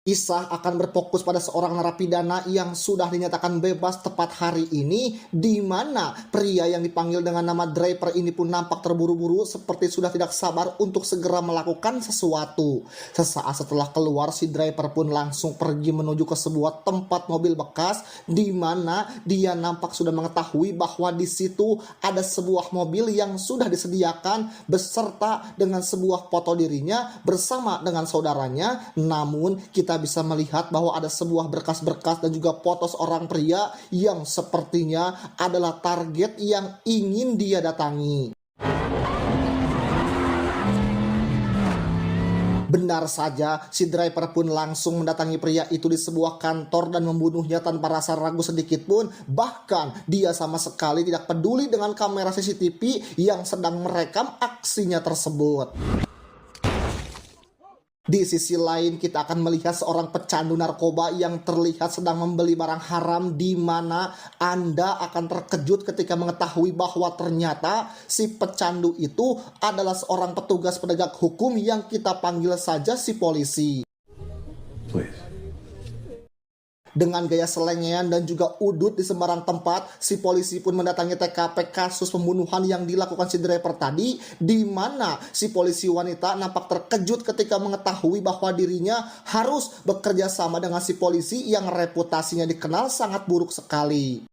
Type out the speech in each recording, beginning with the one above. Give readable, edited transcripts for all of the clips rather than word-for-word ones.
Kisah akan berfokus pada seorang narapidana yang sudah dinyatakan bebas tepat hari ini, di mana pria yang dipanggil dengan nama Draper ini pun nampak terburu-buru seperti sudah tidak sabar untuk segera melakukan sesuatu. Sesaat setelah keluar, si Draper pun langsung pergi menuju ke sebuah tempat mobil bekas, di mana dia nampak sudah mengetahui bahwa di situ ada sebuah mobil yang sudah disediakan beserta dengan sebuah foto dirinya bersama dengan saudaranya. Namun kita bisa melihat bahwa ada sebuah berkas-berkas dan juga foto seorang pria yang sepertinya adalah target yang ingin dia datangi. Benar saja, si Draper pun langsung mendatangi pria itu di sebuah kantor dan membunuhnya tanpa rasa ragu sedikit pun. Bahkan dia sama sekali tidak peduli dengan kamera CCTV yang sedang merekam aksinya tersebut. Di sisi lain, kita akan melihat seorang pecandu narkoba yang terlihat sedang membeli barang haram, di mana Anda akan terkejut ketika mengetahui bahwa ternyata si pecandu itu adalah seorang petugas penegak hukum yang kita panggil saja si polisi. Please. Dengan gaya selengean dan juga udut di sembarang tempat, si polisi pun mendatangi TKP kasus pembunuhan yang dilakukan si Draper tadi, di mana si polisi wanita nampak terkejut ketika mengetahui bahwa dirinya harus bekerja sama dengan si polisi yang reputasinya dikenal sangat buruk sekali.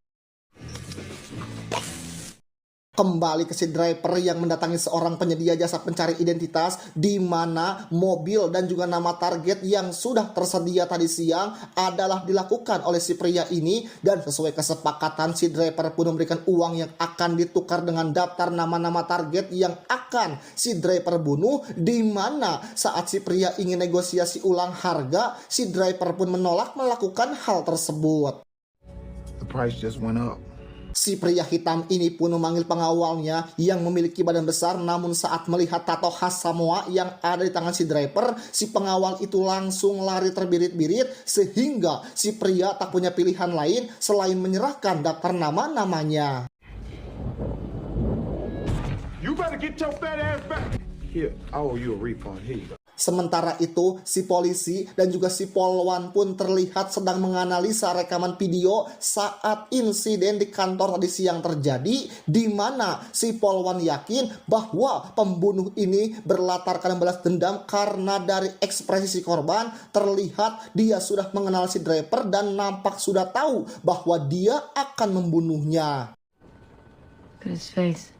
Kembali ke si Draper yang mendatangi seorang penyedia jasa pencari identitas, di mana mobil dan juga nama target yang sudah tersedia tadi siang adalah dilakukan oleh si pria ini, dan sesuai kesepakatan si Draper pun memberikan uang yang akan ditukar dengan daftar nama-nama target yang akan si Draper bunuh, di mana saat si pria ingin negosiasi ulang harga, si Draper pun menolak melakukan hal tersebut. The price just went up. Si pria hitam ini pun memanggil pengawalnya yang memiliki badan besar, namun saat melihat tato khas Samoa yang ada di tangan si Draper, si pengawal itu langsung lari terbirit-birit, sehingga si pria tak punya pilihan lain selain menyerahkan daftar nama-namanya. You better get your fat ass back. Here, I owe you a refund. Here you go. Sementara itu, si polisi dan juga si polwan pun terlihat sedang menganalisa rekaman video saat insiden di kantor tadi siang terjadi, di mana si polwan yakin bahwa pembunuh ini berlatarkan balas dendam karena dari ekspresi si korban terlihat dia sudah mengenal si Draper dan nampak sudah tahu bahwa dia akan membunuhnya. Look at his face.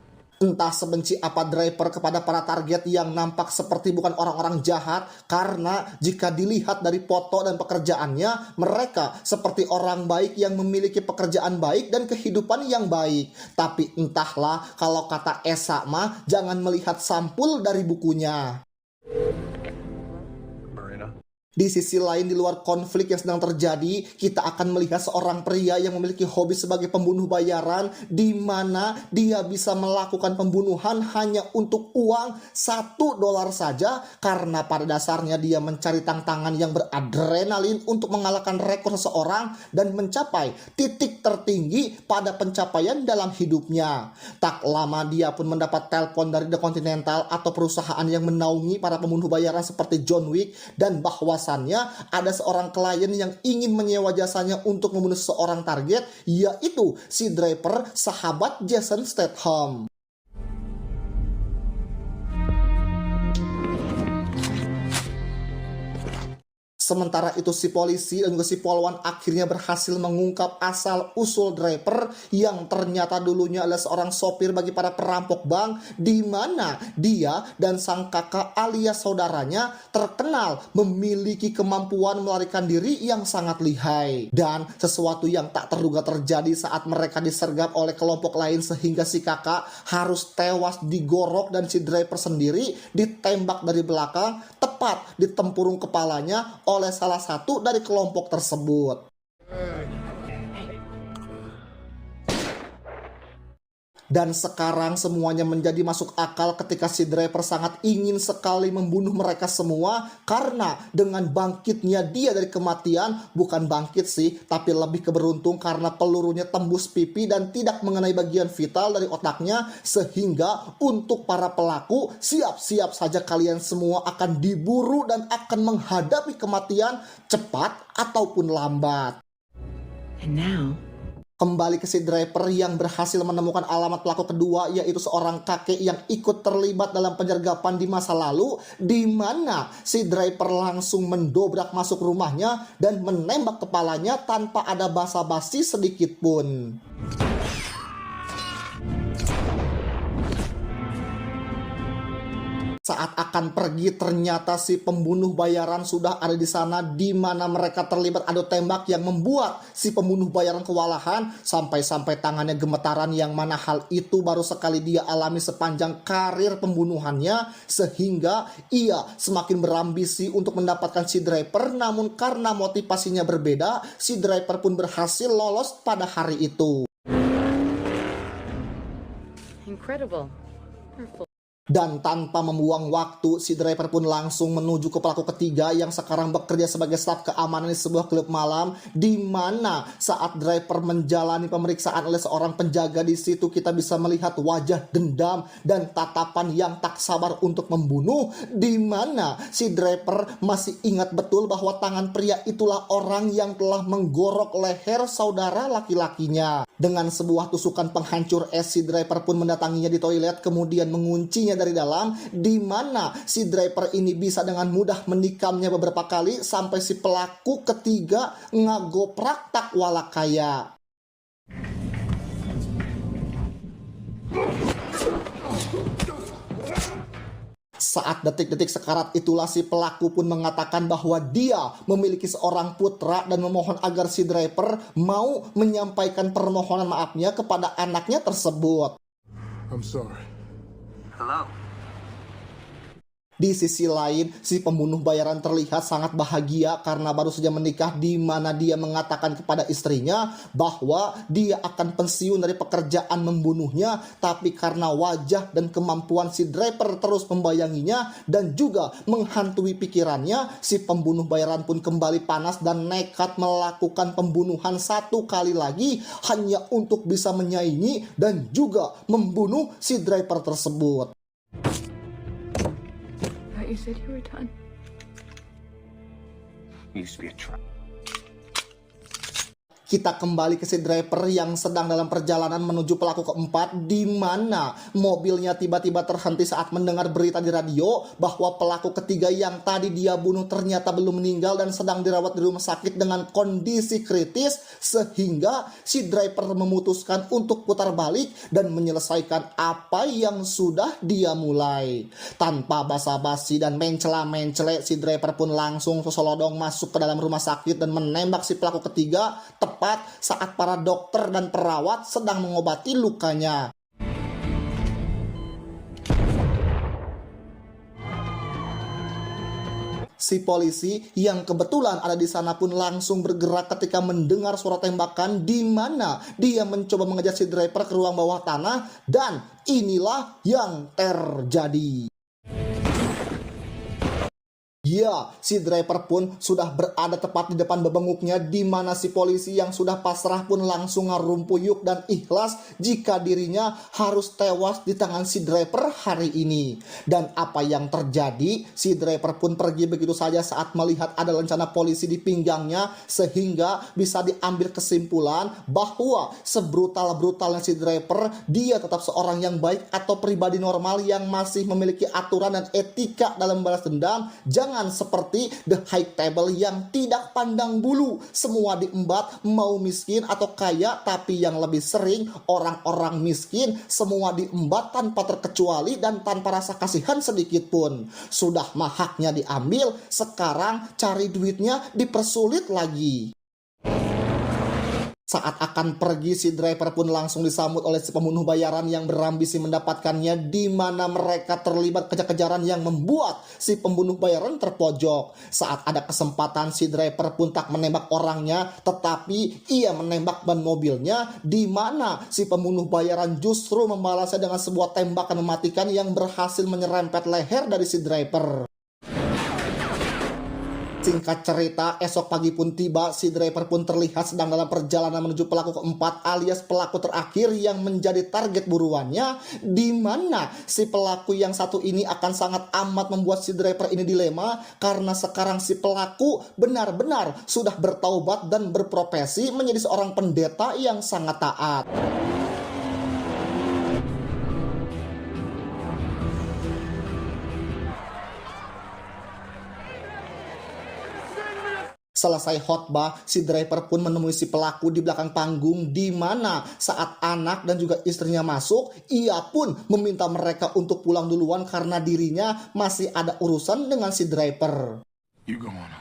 Entah sebenci apa Draper kepada para target yang nampak seperti bukan orang-orang jahat, karena jika dilihat dari foto dan pekerjaannya, mereka seperti orang baik yang memiliki pekerjaan baik dan kehidupan yang baik. Tapi entahlah, kalau kata Esa mah jangan melihat sampul dari bukunya. Di sisi lain, di luar konflik yang sedang terjadi, kita akan melihat seorang pria yang memiliki hobi sebagai pembunuh bayaran, di mana dia bisa melakukan pembunuhan hanya untuk uang $1 saja, karena pada dasarnya dia mencari tantangan yang beradrenalin untuk mengalahkan rekor seseorang dan mencapai titik tertinggi pada pencapaian dalam hidupnya. Tak lama dia pun mendapat telepon dari The Continental atau perusahaan yang menaungi para pembunuh bayaran seperti John Wick, dan bahwa ada seorang klien yang ingin menyewa jasanya untuk membunuh seorang target, yaitu si Draper, sahabat Jason Statham. Sementara itu si polisi dan juga si polwan akhirnya berhasil mengungkap asal-usul Draper yang ternyata dulunya adalah seorang sopir bagi para perampok bank, di mana dia dan sang kakak alias saudaranya terkenal memiliki kemampuan melarikan diri yang sangat lihai. Dan sesuatu yang tak terduga terjadi saat mereka disergap oleh kelompok lain, sehingga si kakak harus tewas digorok dan si Draper sendiri ditembak dari belakang tepat di tempurung kepalanya oleh salah satu dari kelompok tersebut. Dan sekarang semuanya menjadi masuk akal ketika si driver sangat ingin sekali membunuh mereka semua, karena dengan bangkitnya dia dari kematian, bukan bangkit sih, tapi lebih keberuntung karena pelurunya tembus pipi dan tidak mengenai bagian vital dari otaknya, sehingga untuk para pelaku, siap-siap saja kalian semua akan diburu dan akan menghadapi kematian cepat ataupun lambat. And now, Kembali ke si driver yang berhasil menemukan alamat pelaku kedua, yaitu seorang kakek yang ikut terlibat dalam penyergapan di masa lalu, di mana si driver langsung mendobrak masuk rumahnya dan menembak kepalanya tanpa ada basa-basi sedikit pun. Saat akan pergi, ternyata si pembunuh bayaran sudah ada di sana, di mana mereka terlibat adu tembak yang membuat si pembunuh bayaran kewalahan sampai-sampai tangannya gemetaran, yang mana hal itu baru sekali dia alami sepanjang karir pembunuhannya, sehingga ia semakin berambisi untuk mendapatkan si driver. Namun karena motivasinya berbeda, si driver pun berhasil lolos pada hari itu. incredible. Wonderful. Dan tanpa membuang waktu, si driver pun langsung menuju ke pelaku ketiga yang sekarang bekerja sebagai staf keamanan di sebuah klub malam, di mana saat driver menjalani pemeriksaan oleh seorang penjaga di situ, kita bisa melihat wajah dendam dan tatapan yang tak sabar untuk membunuh, di mana si driver masih ingat betul bahwa tangan pria itulah orang yang telah menggorok leher saudara laki-lakinya. Dengan sebuah tusukan penghancur es, si driver pun mendatanginya di toilet, kemudian menguncinya dari dalam, di mana si driver ini bisa dengan mudah menikamnya beberapa kali sampai si pelaku ketiga ngagoprak tak walakaya. Saat detik-detik sekarat itulah si pelaku pun mengatakan bahwa dia memiliki seorang putra dan memohon agar si driver mau menyampaikan permohonan maafnya kepada anaknya tersebut. I'm sorry. Hello. Di sisi lain, si pembunuh bayaran terlihat sangat bahagia karena baru saja menikah, di mana dia mengatakan kepada istrinya bahwa dia akan pensiun dari pekerjaan membunuhnya, tapi karena wajah dan kemampuan si driver terus membayanginya dan juga menghantui pikirannya, si pembunuh bayaran pun kembali panas dan nekat melakukan pembunuhan satu kali lagi hanya untuk bisa menyaingi dan juga membunuh si driver tersebut. You said you were done. Used to be a truck. Kita kembali ke si driver yang sedang dalam perjalanan menuju pelaku keempat, di mana mobilnya tiba-tiba terhenti saat mendengar berita di radio bahwa pelaku ketiga yang tadi dia bunuh ternyata belum meninggal dan sedang dirawat di rumah sakit dengan kondisi kritis, sehingga si driver memutuskan untuk putar balik dan menyelesaikan apa yang sudah dia mulai. Tanpa basa-basi dan mencela-mencele, si driver pun langsung sesolodong masuk ke dalam rumah sakit dan menembak si pelaku ketiga tepat saat para dokter dan perawat sedang mengobati lukanya. Si polisi yang kebetulan ada di sana pun langsung bergerak ketika mendengar suara tembakan, di mana dia mencoba mengejar si driver ke ruang bawah tanah, dan inilah yang terjadi. Ya, si driver pun sudah berada tepat di depan bebenguknya, di mana si polisi yang sudah pasrah pun langsung ngarumpuyuk dan ikhlas jika dirinya harus tewas di tangan si driver hari ini. Dan apa yang terjadi, si driver pun pergi begitu saja saat melihat ada lencana polisi di pinggangnya, sehingga bisa diambil kesimpulan bahwa sebrutal-brutalnya si driver, dia tetap seorang yang baik atau pribadi normal yang masih memiliki aturan dan etika dalam balas dendam. Jangan seperti The High Table yang tidak pandang bulu, semua diembat, mau miskin atau kaya, tapi yang lebih sering orang-orang miskin semua diembat tanpa terkecuali dan tanpa rasa kasihan sedikit pun. Sudah mahaknya diambil, sekarang cari duitnya dipersulit lagi. Saat akan pergi, si driver pun langsung disambut oleh si pembunuh bayaran yang berambisi mendapatkannya, di mana mereka terlibat kejar-kejaran yang membuat si pembunuh bayaran terpojok. Saat ada kesempatan, si driver pun tak menembak orangnya, tetapi ia menembak ban mobilnya, di mana si pembunuh bayaran justru membalasnya dengan sebuah tembakan mematikan yang berhasil menyerempet leher dari si driver. Singkat cerita, esok pagi pun tiba, si driver pun terlihat sedang dalam perjalanan menuju pelaku keempat alias pelaku terakhir yang menjadi target buruannya, di mana si pelaku yang satu ini akan sangat amat membuat si driver ini dilema karena sekarang si pelaku benar-benar sudah bertaubat dan berprofesi menjadi seorang pendeta yang sangat taat. Selesai khotbah, si driver pun menemui si pelaku di belakang panggung, di mana saat anak dan juga istrinya masuk, ia pun meminta mereka untuk pulang duluan karena dirinya masih ada urusan dengan si driver. You going home now.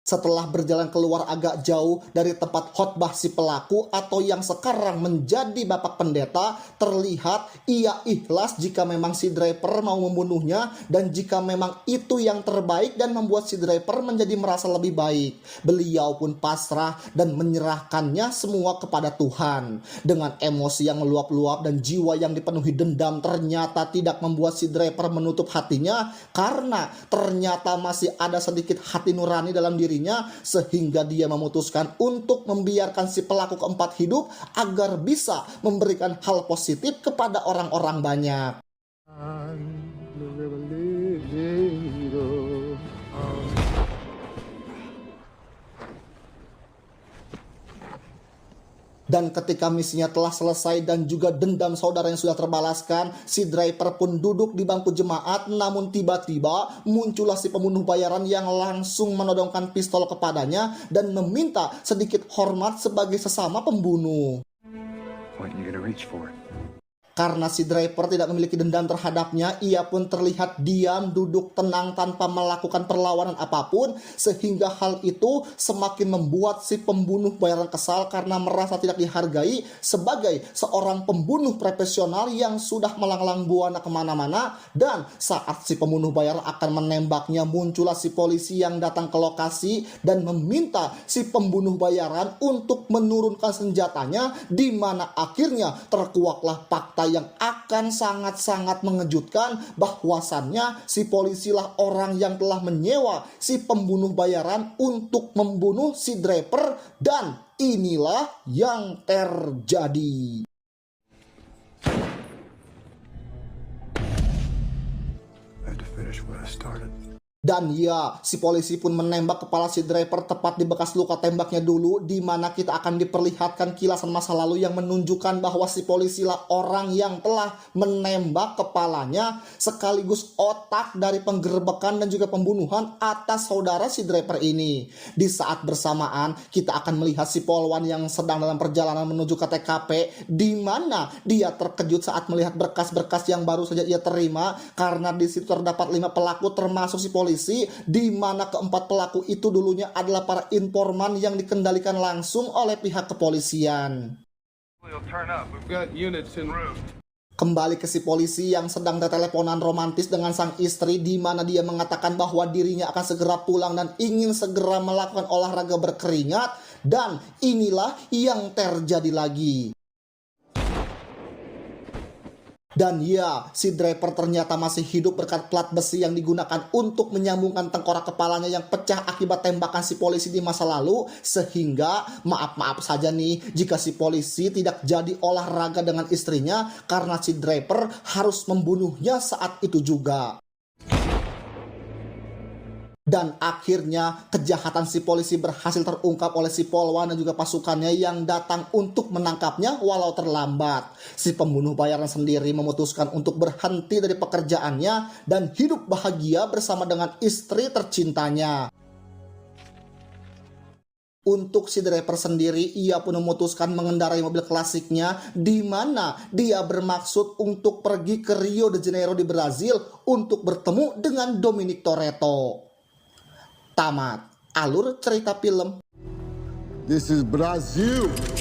Setelah berjalan keluar agak jauh dari tempat khotbah si pelaku atau yang sekarang menjadi bapak pendeta, terlihat ia ikhlas jika memang si driver mau membunuhnya dan jika memang itu yang terbaik dan membuat si driver menjadi merasa lebih baik. Beliau pun pasrah dan menyerahkannya semua kepada Tuhan. Dengan emosi yang meluap-luap dan jiwa yang dipenuhi dendam, ternyata tidak membuat si driver menutup hatinya karena ternyata masih ada sedikit hati nurani dalam dirinya, sehingga dia memutuskan untuk membiarkan si pelaku keempat hidup agar bisa memberikan hal positif kepada orang-orang banyak. Dan ketika misinya telah selesai dan juga dendam saudara yang sudah terbalaskan, si driver pun duduk di bangku jemaat, namun tiba-tiba muncullah si pembunuh bayaran yang langsung menodongkan pistol kepadanya dan meminta sedikit hormat sebagai sesama pembunuh. What, you gonna reach for it? Karena si driver tidak memiliki dendam terhadapnya, ia pun terlihat diam, duduk tenang tanpa melakukan perlawanan apapun, sehingga hal itu semakin membuat si pembunuh bayaran kesal karena merasa tidak dihargai sebagai seorang pembunuh profesional yang sudah melanglang buana kemana-mana. Dan saat si pembunuh bayaran akan menembaknya, muncullah si polisi yang datang ke lokasi dan meminta si pembunuh bayaran untuk menurunkan senjatanya, di mana akhirnya terkuaklah fakta yang akan sangat-sangat mengejutkan bahwasannya si polisilah orang yang telah menyewa si pembunuh bayaran untuk membunuh si driver, dan inilah yang terjadi. I had to finish what I started. Dan ya, si polisi pun menembak kepala si driver tepat di bekas luka tembaknya dulu, di mana kita akan diperlihatkan kilasan masa lalu yang menunjukkan bahwa si polisilah orang yang telah menembak kepalanya sekaligus otak dari penggerbekan dan juga pembunuhan atas saudara si driver ini. Di saat bersamaan, kita akan melihat si polwan yang sedang dalam perjalanan menuju ke TKP, di mana dia terkejut saat melihat berkas-berkas yang baru saja ia terima, karena di situ terdapat 5 pelaku termasuk si polisi, di mana keempat pelaku itu dulunya adalah para informan yang dikendalikan langsung oleh pihak kepolisian. We'll turn up. We've got units en route. Kembali ke si polisi yang sedang teleponan romantis dengan sang istri, di mana dia mengatakan bahwa dirinya akan segera pulang dan ingin segera melakukan olahraga berkeringat, dan inilah yang terjadi lagi. Dan ya, si driver ternyata masih hidup berkat plat besi yang digunakan untuk menyambungkan tengkorak kepalanya yang pecah akibat tembakan si polisi di masa lalu, sehingga maaf saja nih jika si polisi tidak jadi olahraga dengan istrinya karena si driver harus membunuhnya saat itu juga. Dan akhirnya kejahatan si polisi berhasil terungkap oleh si polwan dan juga pasukannya yang datang untuk menangkapnya walau terlambat. Si pembunuh bayaran sendiri memutuskan untuk berhenti dari pekerjaannya dan hidup bahagia bersama dengan istri tercintanya. Untuk si driver sendiri, ia pun memutuskan mengendarai mobil klasiknya, di mana dia bermaksud untuk pergi ke Rio de Janeiro di Brazil untuk bertemu dengan Dominic Toretto. Tamat alur cerita film. This is Brazil.